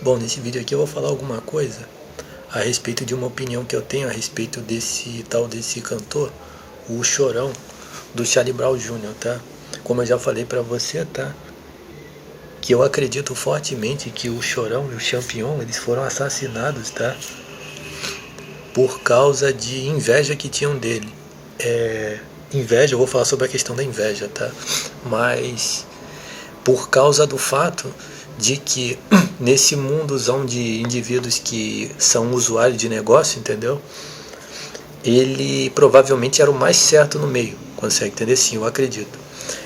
Bom, nesse vídeo aqui eu vou falar alguma coisa a respeito de uma opinião que eu tenho a respeito desse cantor, o Chorão, do Charlie Brown Jr., tá? Como eu já falei pra você, tá? Que eu acredito fortemente que o Chorão e o Champignon, eles foram assassinados, tá? Por causa de inveja que tinham dele. Inveja, eu vou falar sobre a questão da inveja, tá? Mas por causa do fato de que nesse mundozão de indivíduos que são usuários de negócio, entendeu? Ele provavelmente era o mais certo no meio, consegue entender? Sim, eu acredito.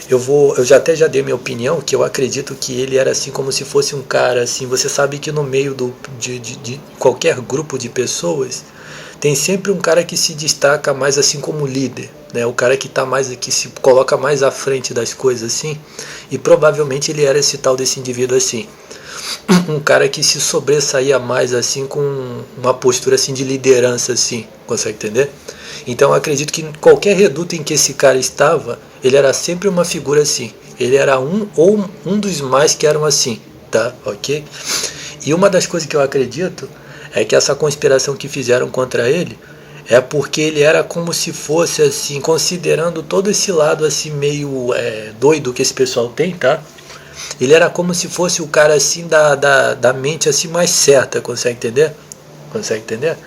Eu já dei minha opinião, que eu acredito que ele era assim como se fosse um cara assim, você sabe que no meio de qualquer grupo de pessoas, tem sempre um cara que se destaca mais assim como líder, né? O cara que tá mais, que se coloca mais à frente das coisas assim, e provavelmente ele era esse tal desse indivíduo assim. Um cara que se sobressaía mais assim, com uma postura assim de liderança assim, consegue entender? Então eu acredito que em qualquer reduto em que esse cara estava, ele era sempre uma figura assim. Ele era um dos mais que eram assim, tá? Ok? E uma das coisas que eu acredito é que essa conspiração que fizeram contra ele é porque ele era como se fosse assim, considerando todo esse lado assim meio doido que esse pessoal tem, tá? Ele era como se fosse o cara assim da mente assim mais certa, consegue entender? Consegue entender?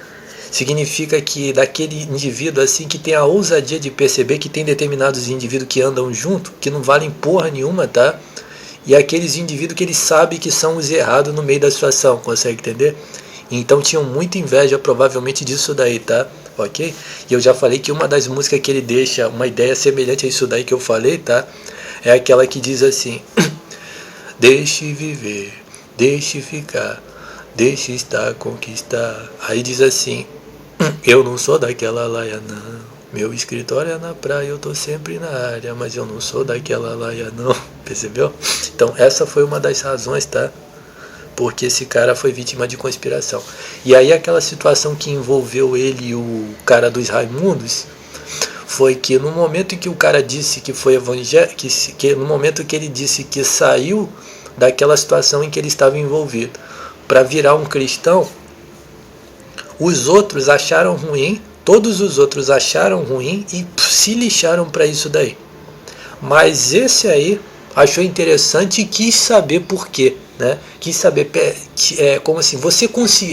Significa que daquele indivíduo assim que tem a ousadia de perceber que tem determinados indivíduos que andam junto, que não valem porra nenhuma, tá? E aqueles indivíduos que ele sabe que são os errados no meio da situação, consegue entender? Então tinham muita inveja provavelmente disso daí, tá? Ok? E eu já falei que uma das músicas que ele deixa uma ideia semelhante a isso daí que eu falei, tá? É aquela que diz assim: deixe viver, deixe ficar, deixe estar, conquistar. Aí diz assim: eu não sou daquela laia não, meu escritório é na praia, eu tô sempre na área, mas eu não sou daquela laia não. Percebeu? Então essa foi uma das razões, tá? Porque esse cara foi vítima de conspiração. E aí aquela situação que envolveu ele e o cara dos Raimundos foi que no momento em que o cara disse que foi evangélico, que no momento que ele disse que saiu daquela situação em que ele estava envolvido para virar um cristão, os outros acharam ruim, todos os outros acharam ruim e se lixaram para isso daí. Mas esse aí achou interessante e quis saber por quê, né? Quis saber, como assim,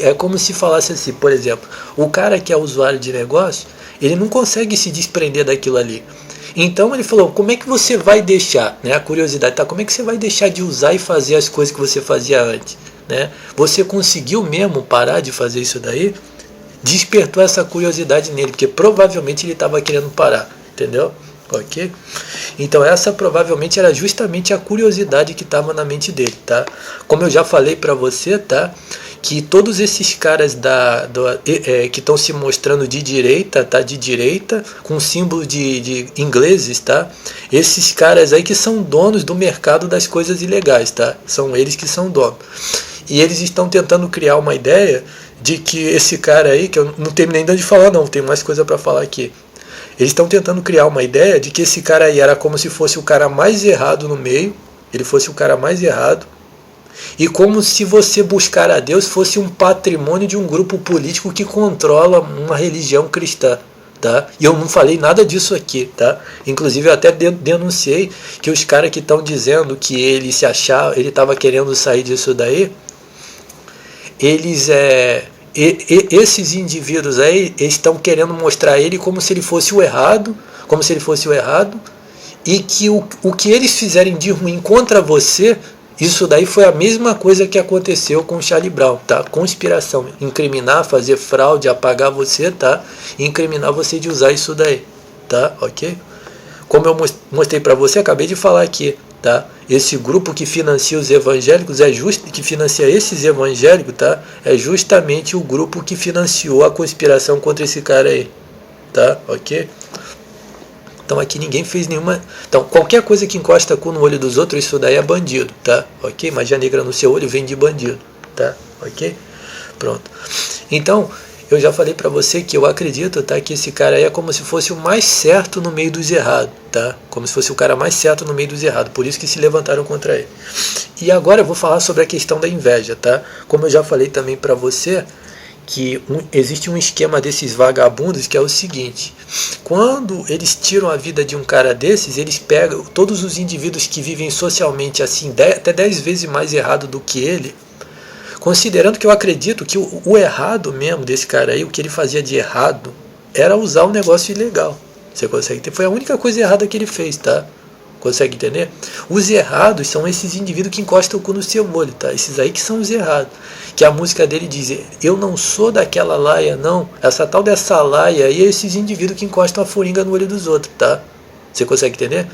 é como se falasse assim, por exemplo, o cara que é usuário de negócio, ele não consegue se desprender daquilo ali. Então ele falou, como é que você vai deixar, né? A curiosidade, tá? Como é que você vai deixar de usar e fazer as coisas que você fazia antes, né? Você conseguiu mesmo parar de fazer isso daí? Despertou essa curiosidade nele, porque provavelmente ele estava querendo parar, entendeu? Ok? Então essa provavelmente era justamente a curiosidade que estava na mente dele, tá? Como eu já falei para você, tá? Que todos esses caras que estão se mostrando de direita, tá? De direita, com símbolos de ingleses, tá? Esses caras aí que são donos do mercado das coisas ilegais, tá? São eles que são donos. E eles estão tentando criar uma ideia de que esse cara aí, que eu não terminei ainda de falar não, tem mais coisa para falar aqui. Eles estão tentando criar uma ideia de que esse cara aí era como se fosse o cara mais errado no meio, ele fosse o cara mais errado, e como se você buscar a Deus fosse um patrimônio de um grupo político que controla uma religião cristã, tá? E eu não falei nada disso aqui, tá? Inclusive eu até denunciei que os caras que estão dizendo que ele se achava, ele estava querendo sair disso daí, esses indivíduos aí estão querendo mostrar ele como se ele fosse o errado, e que o que eles fizerem de ruim contra você, isso daí foi a mesma coisa que aconteceu com o Charlie Brown, tá? Conspiração, incriminar, fazer fraude, apagar você, tá? Incriminar você de usar isso daí, tá? Ok? Como eu mostrei para você, acabei de falar aqui, tá? Esse grupo que financia os evangélicos que financia esses evangélicos, tá? É justamente o grupo que financiou a conspiração contra esse cara aí, tá? Ok? Então aqui ninguém fez nenhuma. Então qualquer coisa que encosta a cu no olho dos outros, isso daí é bandido, tá? Ok? Magia negra no seu olho vem de bandido, tá? Ok? Pronto. Então eu já falei pra você que eu acredito, tá, que esse cara aí é como se fosse o mais certo no meio dos errados, tá? Como se fosse o cara mais certo no meio dos errados, por isso que se levantaram contra ele. E agora eu vou falar sobre a questão da inveja, tá? Como eu já falei também pra você, que existe um esquema desses vagabundos que é o seguinte: quando eles tiram a vida de um cara desses, eles pegam todos os indivíduos que vivem socialmente assim, até 10 vezes mais errado do que ele, considerando que eu acredito que o errado mesmo desse cara aí, o que ele fazia de errado, era usar um negócio ilegal. Você consegue ter? Foi a única coisa errada que ele fez, tá? Consegue entender? Os errados são esses indivíduos que encostam o cu no seu olho, tá? Esses aí que são os errados. Que a música dele diz: eu não sou daquela laia, não. Essa tal dessa laia aí é esses indivíduos que encostam a furinga no olho dos outros, tá? Você consegue entender?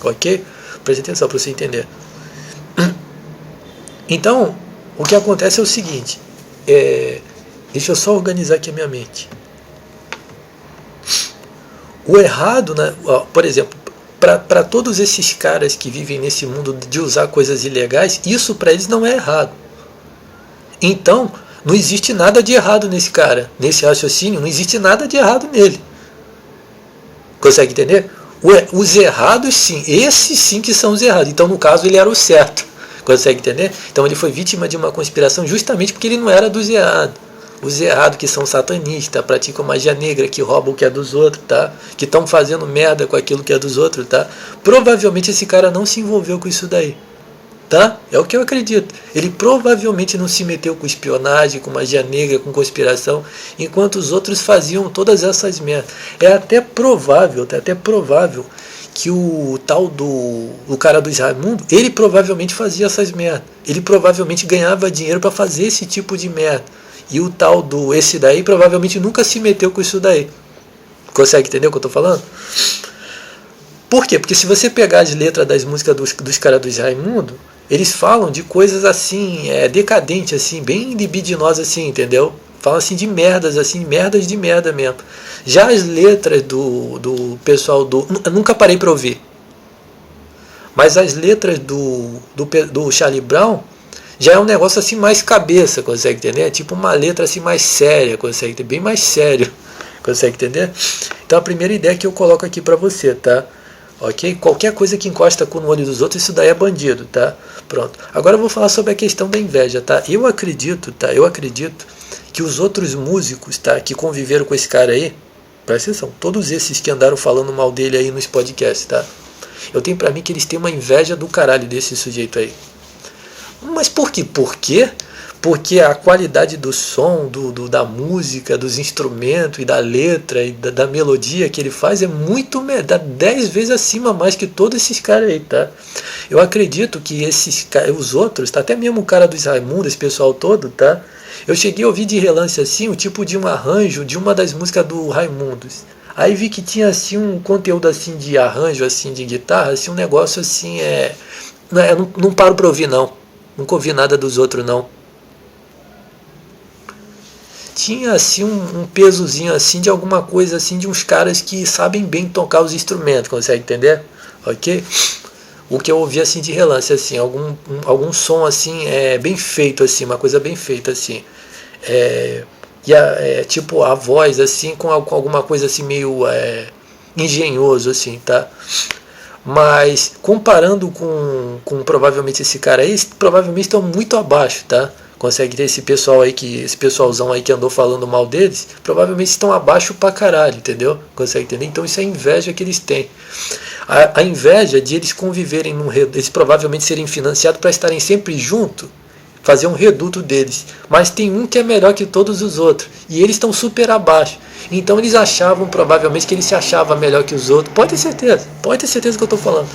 Ok? Preste atenção para você entender. Então, o que acontece é o seguinte. Deixa eu só organizar aqui a minha mente. O errado, né? Por exemplo, para todos esses caras que vivem nesse mundo de usar coisas ilegais, isso para eles não é errado. Então, não existe nada de errado nesse cara, nesse raciocínio, não existe nada de errado nele. Consegue entender? Os errados sim, esses sim que são os errados. Então, no caso, ele era o certo. Consegue entender? Então ele foi vítima de uma conspiração justamente porque ele não era dos errados. Os errados que são satanistas, praticam magia negra, que roubam o que é dos outros, tá? Que estão fazendo merda com aquilo que é dos outros, tá? Provavelmente esse cara não se envolveu com isso daí, tá? É o que eu acredito. Ele provavelmente não se meteu com espionagem, com magia negra, com conspiração, enquanto os outros faziam todas essas merdas. É até provável que o tal o cara dos Raimundo, ele provavelmente fazia essas merdas. Ele provavelmente ganhava dinheiro para fazer esse tipo de merda. E o tal esse daí provavelmente nunca se meteu com isso daí. Consegue entender o que eu estou falando? Por quê? Porque se você pegar as letras das músicas dos caras dos Raimundo, eles falam de coisas assim, decadentes, assim, bem libidinosas, assim, entendeu? Falam assim de merdas, assim, merdas de merda mesmo. Já as letras do pessoal eu nunca parei para ouvir. Mas as letras do Charlie Brown já é um negócio assim mais cabeça, consegue entender? É tipo uma letra assim mais séria, consegue entender? Bem mais sério, consegue entender? Então a primeira ideia que eu coloco aqui para você, tá? Ok? Qualquer coisa que encosta no olho dos outros, isso daí é bandido, tá? Pronto. Agora eu vou falar sobre a questão da inveja, tá? Eu acredito que os outros músicos, tá, que conviveram com esse cara aí, presta atenção, todos esses que andaram falando mal dele aí nos podcasts, tá? Eu tenho pra mim que eles têm uma inveja do caralho desse sujeito aí. Mas por quê? Por quê? Porque a qualidade do som, da música, dos instrumentos e da letra e da melodia que ele faz é muito, dá 10 vezes acima mais que todos esses caras aí, tá? Eu acredito que os outros, tá? Até mesmo o cara dos Raimundos, esse pessoal todo, tá? Eu cheguei a ouvir de relance assim o tipo de um arranjo de uma das músicas do Raimundos. Aí vi que tinha assim um conteúdo assim de arranjo, assim de guitarra, assim um negócio assim, eu não paro pra ouvir não. Nunca ouvi nada dos outros não. Tinha assim um pesozinho assim de alguma coisa assim de uns caras que sabem bem tocar os instrumentos, consegue entender? Ok? O que eu ouvi assim de relance, assim, algum som assim bem feito, assim, uma coisa bem feita assim. Tipo a voz assim com alguma coisa assim meio engenhoso assim, tá? Mas comparando com provavelmente esse cara aí, provavelmente estão muito abaixo, tá? Consegue ter esse pessoalzão aí que andou falando mal deles, provavelmente estão abaixo pra caralho, entendeu? Consegue entender? Então isso é a inveja que eles têm. A inveja de eles conviverem eles provavelmente serem financiados para estarem sempre juntos, fazer um reduto deles. Mas tem um que é melhor que todos os outros, e eles estão super abaixo. Então eles achavam provavelmente que ele se achava melhor que os outros. Pode ter certeza que eu estou falando.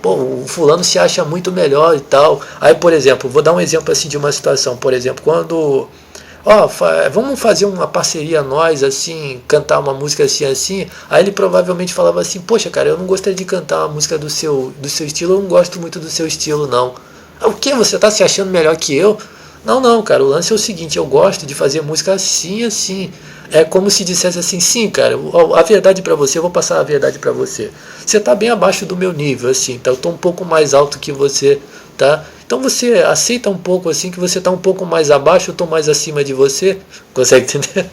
Pô, o fulano se acha muito melhor e tal. Aí, por exemplo, vou dar um exemplo assim de uma situação. Por exemplo, quando vamos fazer uma parceria nós, assim, cantar uma música assim. Aí ele provavelmente falava assim: poxa, cara, eu não gostaria de cantar uma música do seu estilo, eu não gosto muito do seu estilo, não. O que? Você tá se achando melhor que eu? Não, cara, o lance é o seguinte: eu gosto de fazer música assim. É como se dissesse assim: sim, cara, a verdade pra você, eu vou passar a verdade pra você. Você tá bem abaixo do meu nível, assim, tá? Eu tô um pouco mais alto que você, tá? Então você aceita um pouco assim, que você está um pouco mais abaixo, eu estou mais acima de você, consegue entender?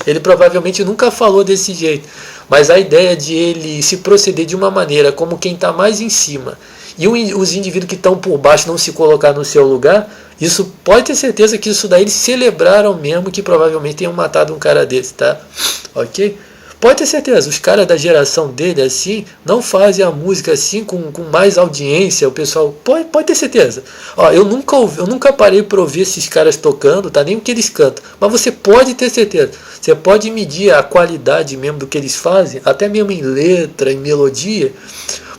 Ele provavelmente nunca falou desse jeito, mas a ideia de ele se proceder de uma maneira como quem está mais em cima e os indivíduos que estão por baixo não se colocar no seu lugar, isso pode ter certeza que isso daí eles celebraram mesmo que provavelmente tenham matado um cara desse, tá? Ok? Pode ter certeza, os caras da geração dele assim não fazem a música assim com mais audiência, o pessoal pode ter certeza. Ó, eu nunca parei para ouvir esses caras tocando, tá? Nem o que eles cantam, mas você pode ter certeza. Você pode medir a qualidade mesmo do que eles fazem, até mesmo em letra, em melodia,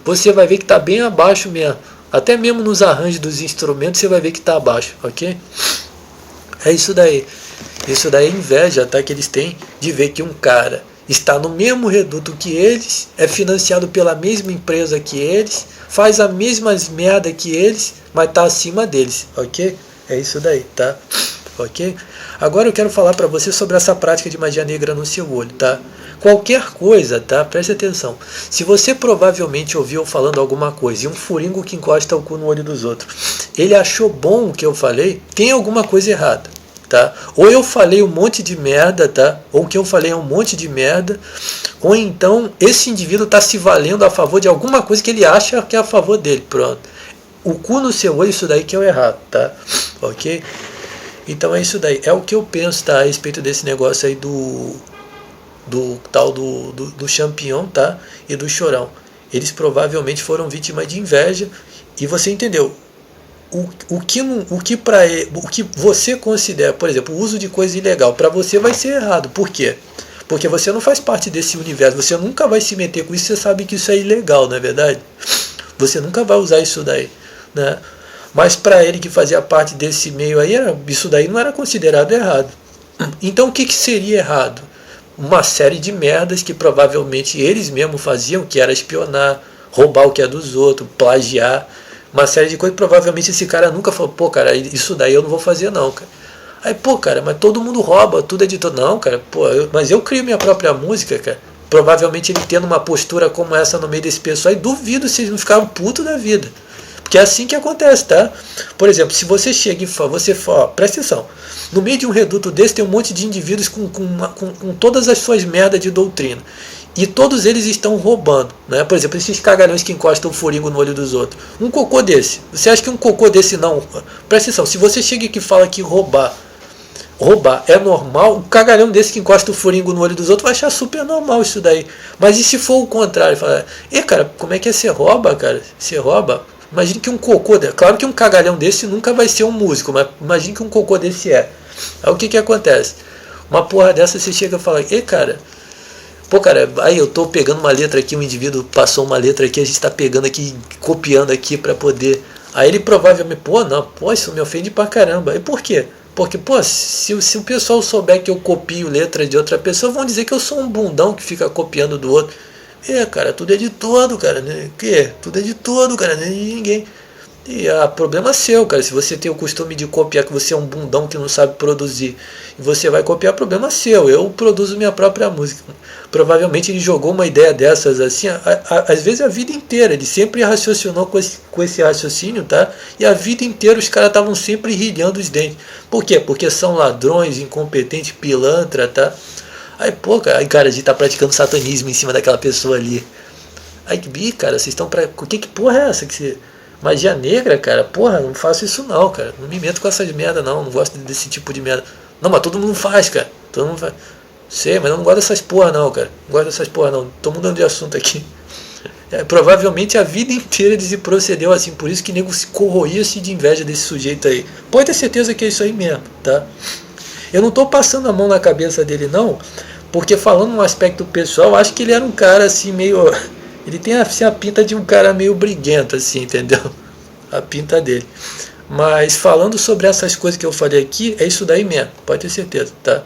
você vai ver que tá bem abaixo mesmo. Até mesmo nos arranjos dos instrumentos você vai ver que tá abaixo, ok? É isso daí. Isso daí é inveja, tá? Que eles têm de ver que um cara está no mesmo reduto que eles, é financiado pela mesma empresa que eles, faz as mesmas merda que eles, mas está acima deles, ok? É isso daí, tá? Ok? Agora eu quero falar para você sobre essa prática de magia negra no seu olho, tá? Qualquer coisa, tá? Preste atenção. Se você provavelmente ouviu falando alguma coisa e um furingo que encosta o cu no olho dos outros, ele achou bom o que eu falei, tem alguma coisa errada. Tá? Ou eu falei um monte de merda, tá? Ou o que eu falei é um monte de merda, ou então esse indivíduo está se valendo a favor de alguma coisa que ele acha que é a favor dele, pronto. O cu no seu olho, isso daí que é o errado, tá? Ok? Então é isso daí, é o que eu penso, tá? A respeito desse negócio aí do Champignon, tá? E do Chorão. Eles provavelmente foram vítimas de inveja, e você entendeu? O que você considera, por exemplo, o uso de coisa ilegal, para você vai ser errado. Por quê? Porque você não faz parte desse universo, você nunca vai se meter com isso, você sabe que isso é ilegal, não é verdade? Você nunca vai usar isso daí, né? Mas para ele que fazia parte desse meio aí, isso daí não era considerado errado. Então o que seria errado? Uma série de merdas que provavelmente eles mesmos faziam, que era espionar, roubar o que é dos outros, plagiar, uma série de coisas. Provavelmente esse cara nunca falou, pô, cara, isso daí eu não vou fazer não, cara. Aí, pô, cara, mas todo mundo rouba, tudo é de todo. Não, cara, pô, mas eu crio minha própria música, cara. Provavelmente ele tendo uma postura como essa no meio desse pessoal, e duvido se eles não ficaram putos da vida. Porque é assim que acontece, tá? Por exemplo, se você chega e fala, presta atenção, no meio de um reduto desse tem um monte de indivíduos com todas as suas merdas de doutrina. E todos eles estão roubando, né? Por exemplo, esses cagalhões que encostam o furingo no olho dos outros. Um cocô desse, você acha que um cocô desse não... Presta atenção, se você chega aqui e fala que roubar é normal, um cagalhão desse que encosta o furingo no olho dos outros vai achar super normal isso daí. Mas e se for o contrário? Fala, cara, como é que é? Você rouba, cara? Você rouba? Imagine que um cocô... Claro que um cagalhão desse nunca vai ser um músico, mas imagine que um cocô desse é. Aí o que acontece? Uma porra dessa você chega e fala, cara... Pô, cara, aí eu tô pegando uma letra aqui, um indivíduo passou uma letra aqui, a gente tá pegando aqui, copiando aqui pra poder... Aí ele provavelmente, isso me ofende pra caramba. E por quê? Porque, pô, se o pessoal souber que eu copio letra de outra pessoa, vão dizer que eu sou um bundão que fica copiando do outro. Cara, tudo é de todo, cara, né? Tudo é de todo, cara, não é de ninguém. E problema é seu, cara. Se você tem o costume de copiar, que você é um bundão que não sabe produzir, e você vai copiar, problema seu. Eu produzo minha própria música. Provavelmente ele jogou uma ideia dessas assim, às vezes a vida inteira. Ele sempre raciocinou com esse raciocínio, tá? E a vida inteira os caras estavam sempre rilhando os dentes. Por quê? Porque são ladrões, incompetentes, pilantra, tá? Aí, pô, cara, a gente tá praticando satanismo em cima daquela pessoa ali. Aí, cara, vocês estão pra... Que porra é essa que você... Magia negra, cara, porra, não faço isso não, cara. Não me meto com essas merda não gosto desse tipo de merda. Não, mas todo mundo faz, cara. Todo mundo faz. Sei, mas eu não gosto dessas porra não, cara. Não gosto dessas porra não. Tô mudando de assunto aqui. Provavelmente a vida inteira ele se procedeu assim. Por isso que nego se corroía-se de inveja desse sujeito aí. Pode ter certeza que é isso aí mesmo, tá? Eu não tô passando a mão na cabeça dele não, porque falando num aspecto pessoal, acho que ele era um cara assim meio... Ele tem assim, a pinta de um cara meio briguento, assim, entendeu? A pinta dele. Mas falando sobre essas coisas que eu falei aqui, é isso daí mesmo, pode ter certeza, tá?